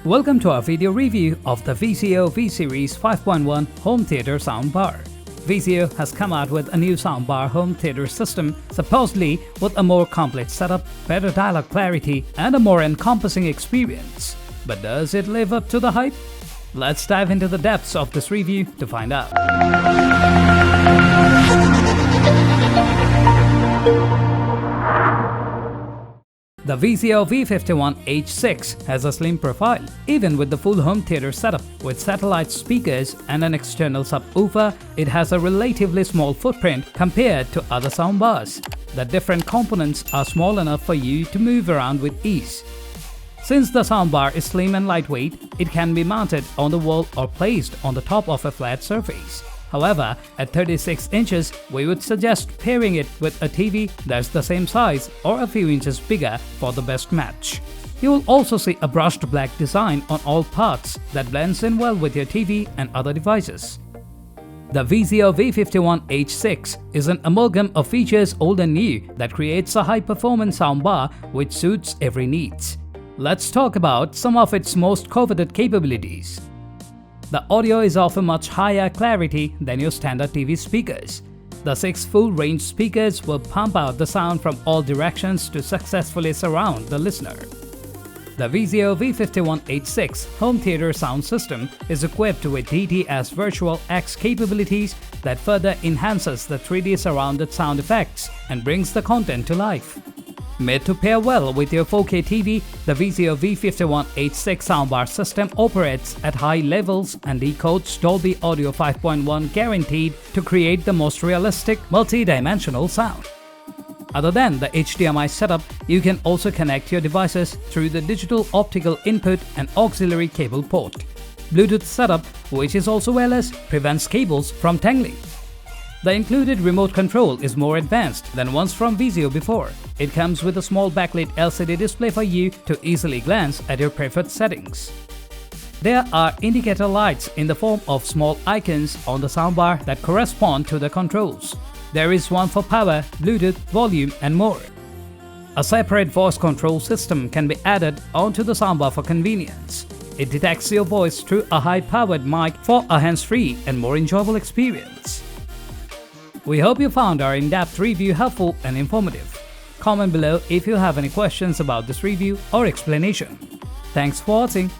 Welcome to our video review of the VIZIO V Series 5.1 home theater soundbar. VIZIO has come out with a new soundbar home theater system, supposedly with a more complete setup, better dialogue clarity, and a more encompassing experience. But does it live up to the hype? Let's dive into the depths of this review to find out. The VIZIO V51H6 has a slim profile, even with the full home theater setup. With satellite speakers and an external subwoofer, it has a relatively small footprint compared to other soundbars. The different components are small enough for you to move around with ease. Since the soundbar is slim and lightweight, it can be mounted on the wall or placed on the top of a flat surface. However, at 36 inches, we would suggest pairing it with a TV that's the same size or a few inches bigger for the best match. You will also see a brushed black design on all parts that blends in well with your TV and other devices. The VIZIO V51H6 is an amalgam of features old and new that creates a high-performance soundbar which suits every needs. Let's talk about some of its most coveted capabilities. The audio is of a much higher clarity than your standard TV speakers. The 6 full-range speakers will pump out the sound from all directions to successfully surround the listener. The VIZIO V51H6 home theater sound system is equipped with DTS Virtual X capabilities that further enhances the 3D surrounded sound effects and brings the content to life. Made to pair well with your 4K TV, the VIZIO V51H6 soundbar system operates at high levels and decodes Dolby Audio 5.1 guaranteed to create the most realistic, multi-dimensional sound. Other than the HDMI setup, you can also connect your devices through the digital optical input and auxiliary cable port. Bluetooth setup, which is also wireless, prevents cables from tangling. The included remote control is more advanced than ones from VIZIO before. It comes with a small backlit LCD display for you to easily glance at your preferred settings. There are indicator lights in the form of small icons on the soundbar that correspond to the controls. There is one for power, Bluetooth, volume, and more. A separate voice control system can be added onto the soundbar for convenience. It detects your voice through a high-powered mic for a hands-free and more enjoyable experience. We hope you found our in-depth review helpful and informative. Comment below if you have any questions about this review or explanation. Thanks for watching.